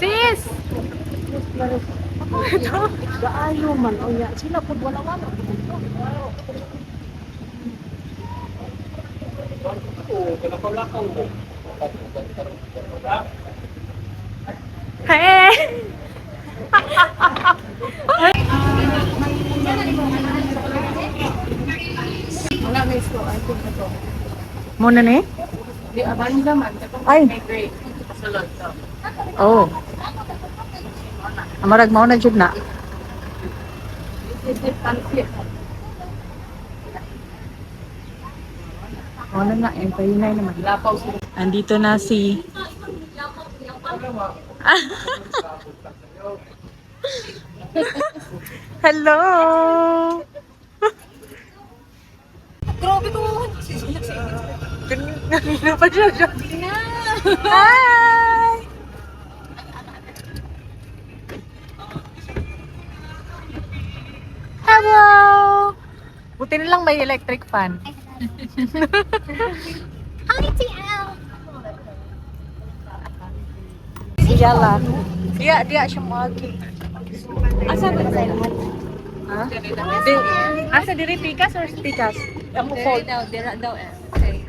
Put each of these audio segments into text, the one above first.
Sis! Ito. Gaayo man. O ya, sila po wala-wala. Hey! Wala guys ko. I think ito. Muna ni? Di abang naman. Ay. Oh. Amarag mo na jud na. Ano na, hinay naman. Lapaw sila. Andito na si... Hello! Grabe ko. Ganun pa siya. Hi! Hello! Buti na lang may electric fan. Hi, TL! Siya lang. Dia siya magi. Asa ba sa lahat? Ha? Asa diri pikas or stikas? Amo fold. Dira daw eh.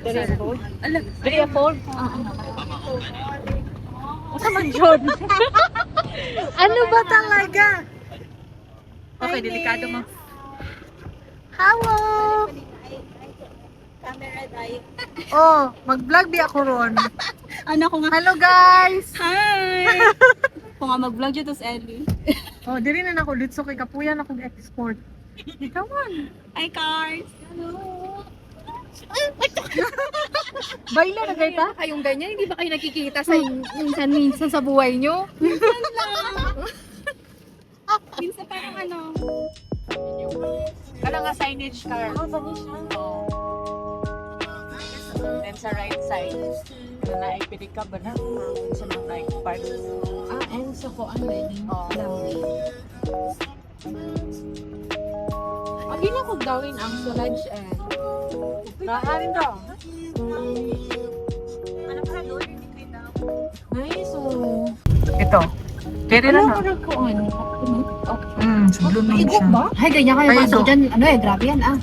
Diri fold. Ala, diri fold. Asa man jud? Ano ba talaga? Okay, delikado mo. Hello! Camera tayo. Oh, mag-vlog di ako ron. Ano ko nga? Hello guys! Hi! Kung nga mag-vlog dyan, tapos Ellie. Oh, diri na ako dito kay kapuyan akong export. Come on. Hi, Cars! Hello! Baila na gayta? Kayong ganyan, hindi ba kayo nakikita sa minsan sa buhay nyo? Minsan lang! Minsan parang ano? Kala nga signage car. Oh, bagay siya. Then sa right side, na naipili ka ba na? Sa mga like park. And so ko ano eh. Pag yun ako gawin ang lunch eh. Kaarin daw. Nice oh. Ito. Pwede na na. Ano ko ano? Sa blooming Igok siya. ba? Ay, ganyan kayo Ay, pasok ito. dyan. Ano eh, grabe yan ah.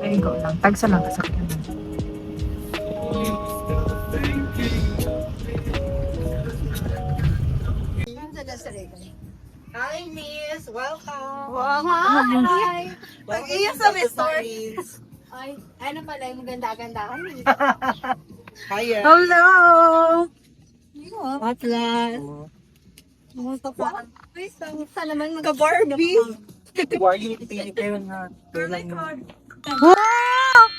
Ay, go lang. Tagsa lang kasakyan. Hi, Miss. Welcome. Wow! Hi! Mag-iya sa Miss Stories. Ay, ano pala yung ganda-gandahan eh. Hiya. Hello! What's that? Kumusta pa? Ay, sa naman Ka-Barbie. Barbie, kayo nga. Wow!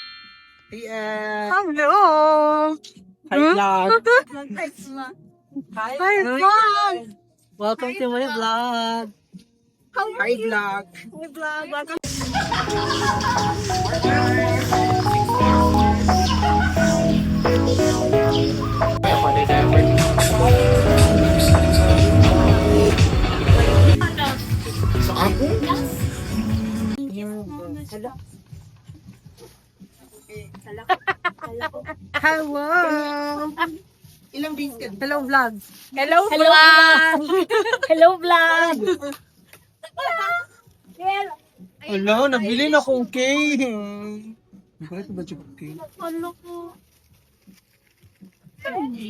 Hiya. Hello! Hi, vlog. Hi, vlog! Welcome to my vlog. Hi, vlog. May vlog. Welcome. Hello! Ilang days ka? Hello, vlog! Hello, vlog! Hello, vlog! Hello, nabili na akong cake. Bakit ba siya cake? Ano ko?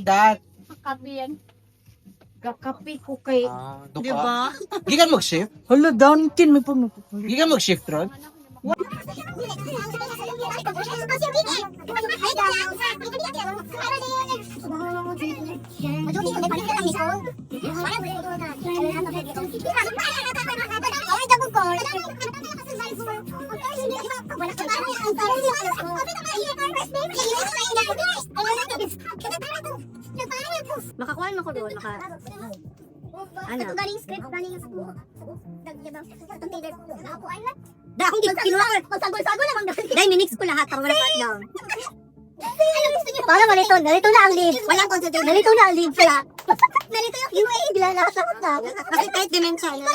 That. Kakapi yan. Kakapi ko kay... Di ba? Gikan mag-shift? Hello, downtin may puno. Gikan mag-shift, Ron? Makakuha mo ko doon, ano? Ito galing script, galing sa buho. Nagdibang itong tailor. Ako ay na. Da, akong di ko kinuha. Magsagol-sagol naman galing. Dahil minix ko lahat para wala part down. Ano gusto niyo? Para malito na ang leave. Walang concentration. Nalito na ang leave kaya. Narito yung QA. Bila nakasakot na. Kasi kahit dimensya na.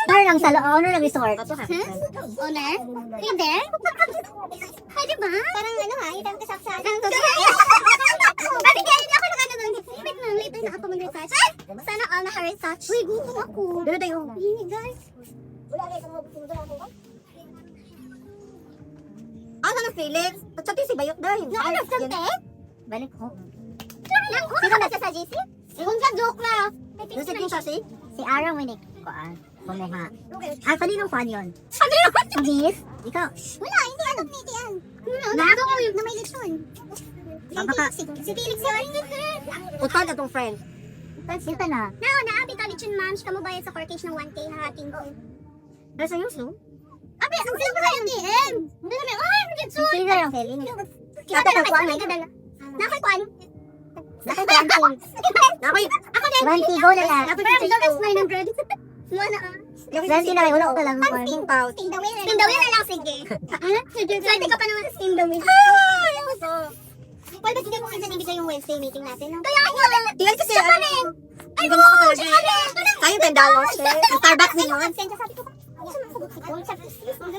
Dar lang sa owner ng resort. Owner? Hey there? Hi there, ba? Parang ano ha, itang kasaksakan. Bakit kaya hindi ako nag-ano doon? Wait na, late na ako mag-retouch. Sana all naka-retouch. Uy, gutom ako. Dito tayo. Hindi guys. Wala guys, ang mabukong ako. Ano na Felix? Pagsabi si Bayok dahil. Nakakasante? Balik ko. Sino na siya sa GC? Kung ka joke na. Nasa kong siya si Ara Winik. Kumeha. Kaninong fan yun? Kaninong fan yun? Yes? Ikaw? Wala, hindi ano niti yan. Nakaka ko yun na may leksyon. Si Felix yun. Utod na tong friend. Sita na. Naabi college yun ma'am. Siya mo bayad sa corkage ng 1K na ating ko. Pero sa news no? Abi, ang sila ba yung DM? Hindi namin, ay, mag-getson. Sila yung Felix. Kita na kuwan, may kadala. Nakoy kuwan. Nakoy kuwan. Nakoy, ako din. Ranty, go na lang. Nakoy kuwan. Nakoy 900. Muna ah. Ranty na, wala ko lang. Spin pout. Spin the wheel na lang, sige. Swerte ka pa naman sa spin the wheel. Ay, ako so. Well, ba't hindi mo kasi nabigay yung Wednesday meeting natin? Kaya nga. Tingnan kasi. Siya pa rin. Ay, mo. Siya pa rin. Kayo $10. Starbucks din yun. Sabi ko pa.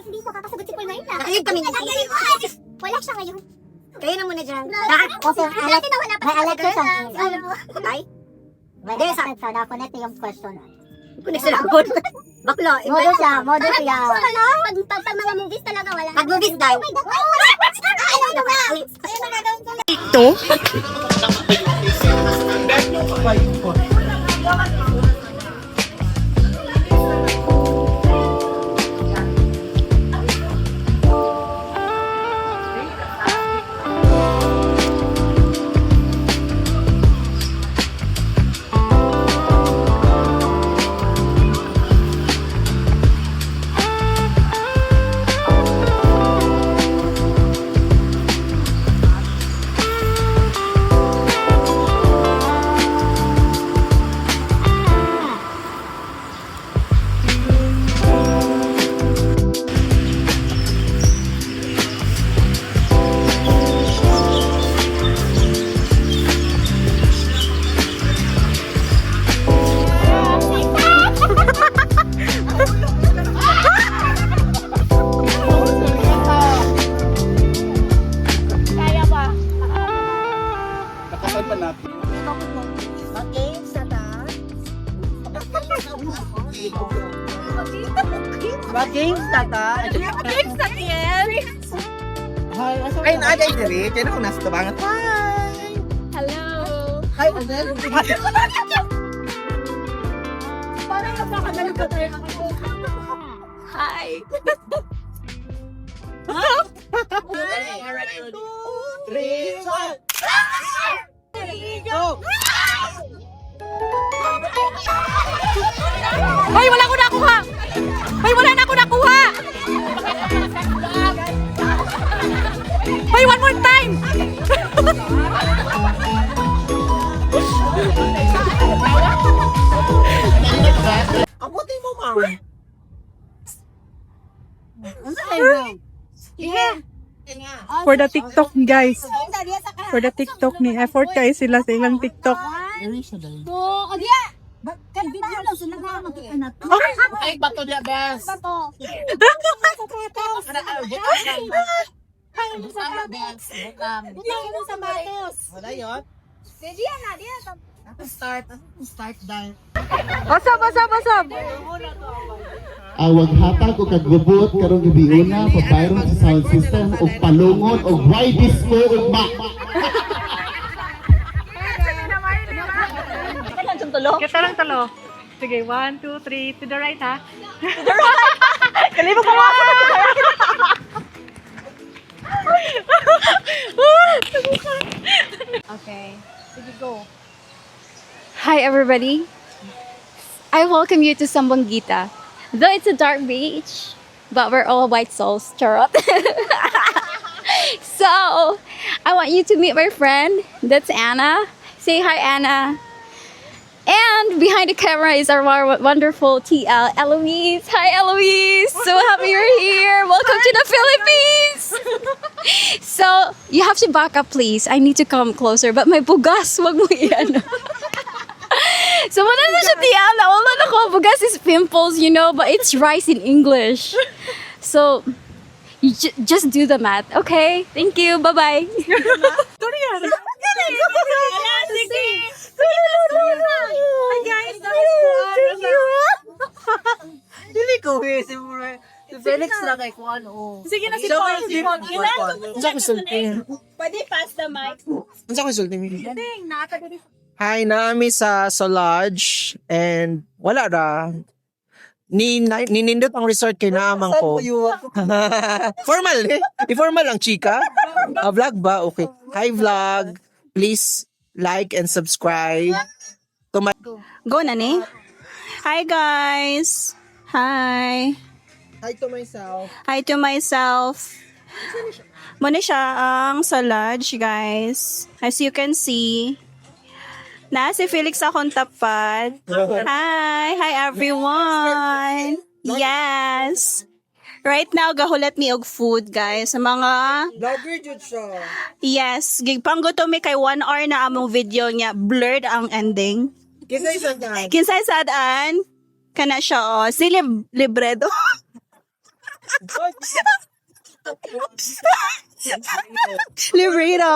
Dito kakasagot si Paul ngayon lang. Nakayag kami na siya. Wala siya ngayon. Kayo na muna dyan. Okay, May electric Ay? Hindi, sa akin sana. Connect yung question. Connect sila ako. Bakla. Model siya. Pag mga movies talaga wala. Pag movies daw. Ano ba? Ayun na gagawin ko. Ito? Nakasal pa natin. Mag-games na ta? Mag-games na yan? Ay, naaday diri. Kaya na kung nasa tabangan. Hi! Hello. Hi, Adel. Parang napakadali ka tayo. Hi! Hoy, wala ko nakuha! Hoy, wala na ako nakuha! Hoy, one more time! Abutin mo, ma'am. For the TikTok, guys. For the TikTok ni effort kayo sila sa ilang TikTok. Ay, bato niya, bes. Wala yun? Start dahil. Basab! Awag hatag o kagubot karong gabi una pagbayron sa sound system o palungon o wide disco ugma. Kita lang talo. Sige, 1, 2, 3, to the right ha. To the right! Kalibog ko mga to the right. Okay. Sige, go. Hi, everybody. I welcome you to Sambuangita. Though it's a dark beach, but we're all white souls. Charot. So, I want you to meet my friend. That's Anna. Say hi, Anna. And behind the camera is our wonderful TL, Eloise. Hi, Eloise. So happy you're here. Welcome to the Philippines. So, you have to back up, please. I need to come closer. But my bugas, wag mo yan. So, wala na siya TL. Wala na ko. Bugas is pimples, you know, but it's rice in English. So, You just do the math, okay? Thank you. Bye-bye. Dili ko si Mure. Si Felix na kay kuan o. Sige na si Paul. Unsa ko sulti? Pwede pass the mic. Unsa ko sulti? Hi, naami sa Lodge and wala ra. Ninindot ang resort kay naamang ko. Formal eh. I-formal lang, chika. Vlog ba? Okay. Hi, vlog. Please like and subscribe. Go na ni. Hi guys. Hi. Hi to myself. Hi to myself. Muna siya ang sa lodge, guys. As you can see. Na si Felix akong tapat. Hi everyone. Yes. Right now, gahulat mi og food, guys. Sa mga... Vlogger jud siya. Yes. Gigpanggutom mi kay 1 hour na among video niya. Blurred ang ending. Kisa isa ka. Kinsay sadaan? Kana siya, oh. Si Libredo. Libredo.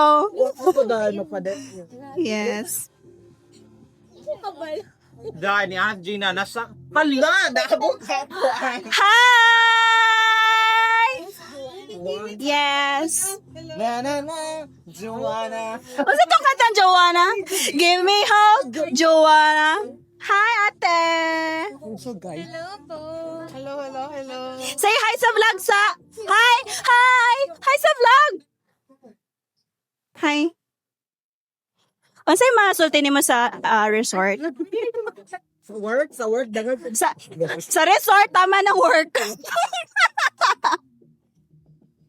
Ako dahil mapadet. Yes. Dahil ni Aunt Gina nasa... Hala! Nakabog ka po. Hi! Yes. Na na na, Joanna. Ano itong kantang Joanna? Give me hug, Joanna. Hi, ate. So guys. Hello. Say hi sa vlog sa... Hi! Hi! Hi sa vlog! Hi. Unsay masulti nimo sa resort? Sa work, dagat. Sa resort, tama ng work.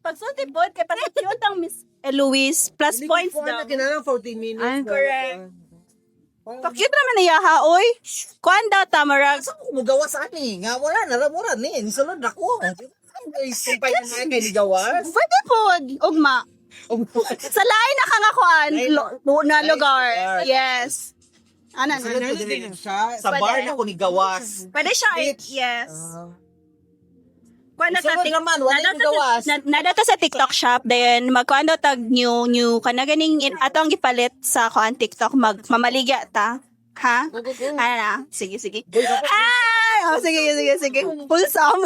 Pagsulti po, kay pag-cute ang Miss Eloise, plus points daw. Kinalang 14 minutes. Ah, correct. Pakit naman niya ha, oy. Kuan daw, Tamarag. Mugawas ani, nga wala naramura ni, nisulod ako. Ay, sumpay na nga kay gawas. Pwede po, ugma. Sa lain na kang akuan, na lugar. Yes. Ano na? Sa bar na ko ni gawas. Pwede siya, yes. Kuan na Sunod naman, wala yung gawas. Nadato sa TikTok shop, then magkuan daw tag new, kanaganing atong gipalit sa kuan TikTok, mamaligya ta. Ha? Ano na? Sige. Hi! Oh, sige. Wholesome.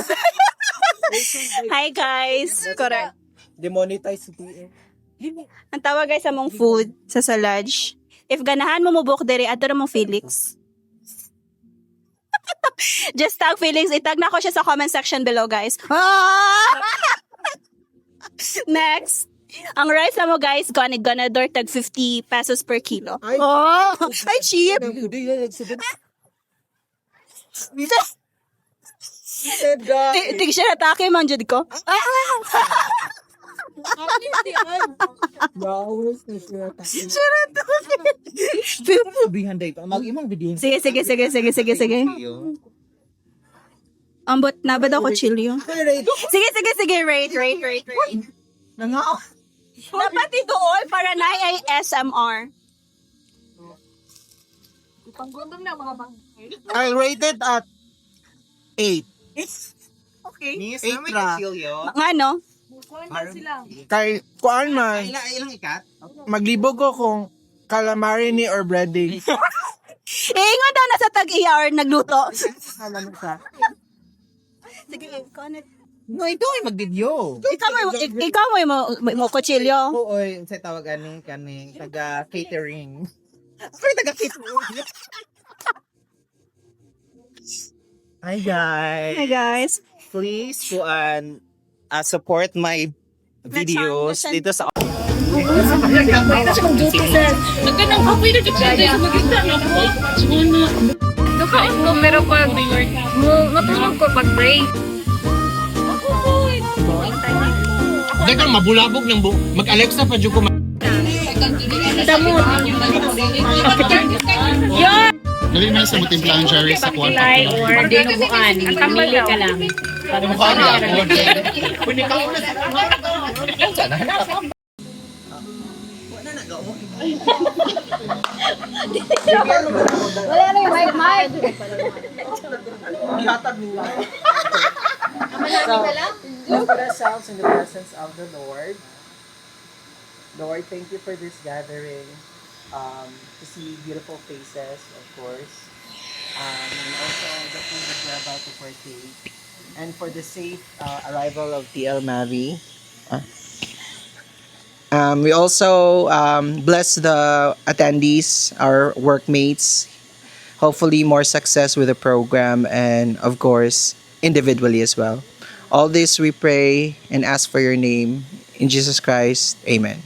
Hi guys. Correct. Demonetize si TM. Ang tawag guys sa mong food sa Lodge. If ganahan mo mubuk diri ato ra mong Felix. Just tag Felix, itag na ko siya sa comment section below guys. Next. Ang rice na mo guys, ganador tag 50 pesos per kilo. Ay. Ay cheap. Tig siya natake man jud ko. Gawis na siya. Sabihan day pa. Mag-imong video. Sige. Ambot na ba daw ko chilyo? Sige, rate. Nangao. Dapat idool para na ay SMR. I'll rate it at 8. Okay. 8 ra. Ano? Kay kuan man. Ilang ikat? Maglibog ko kung calamari ni or breading. Ingon daw na sa tag-ER nagluto. Alam mo sa. Sige, connect. No, ito ay mag-video. Ikaw mo kutsilyo. Oo, sa tawag kani taga catering. Pero taga catering. Hi guys. Hey guys. Please support my videos Next one. dito sa Nagkanang kapoy na kipsada sa maganda na po. Nakain ko pero pag matulog ko pag break. Hindi kang mabulabog ng mag-Alexa pa dyan ko. Damot. Dali na sa mutimplahan Jerry sa kwarto. Or dinuguan. Pamili ka lang. Wala na yung mic. Let's put ourselves in the presence of the Lord. Lord, thank you for this gathering. To see beautiful faces, of course. And also the food that we're about to partake. And for the safe arrival of TL Mavi. We also bless the attendees, our workmates. Hopefully more success with the program and of course individually as well. All this we pray and ask for your name. In Jesus Christ, amen.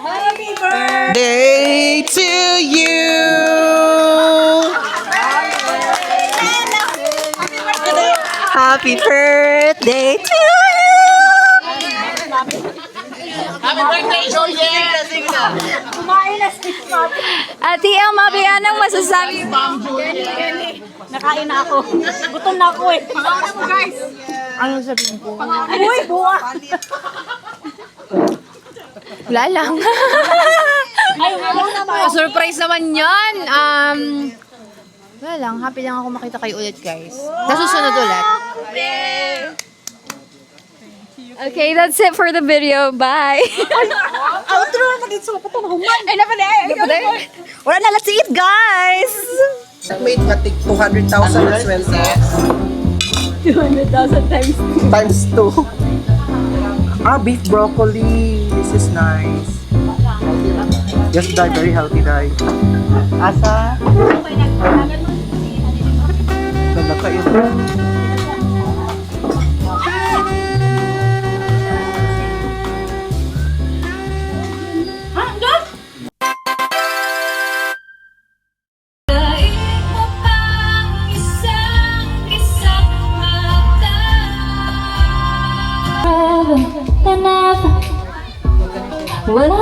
Happy birthday! Day to you. Happy birthday to Ate El Mavi, anong masasabi mo? Nakain na ako. Gutom na ako eh. Pangalan mo guys. Ano sabihin ko? Uy, buwa. Wala lang. Surprise naman yan. Wala lang. Happy lang ako makita kayo ulit, guys. Sa susunod ulit. Okay, that's it for the video. Bye. Outro na din sa patong human. Ay, napala eh. Wala na, let's eat guys. Made nga tig 200,000 as well. 200,000 times 2. Times 2. Beef broccoli. This is nice. Yes, dye. Very healthy, dye. Asa? Galaka yun. When I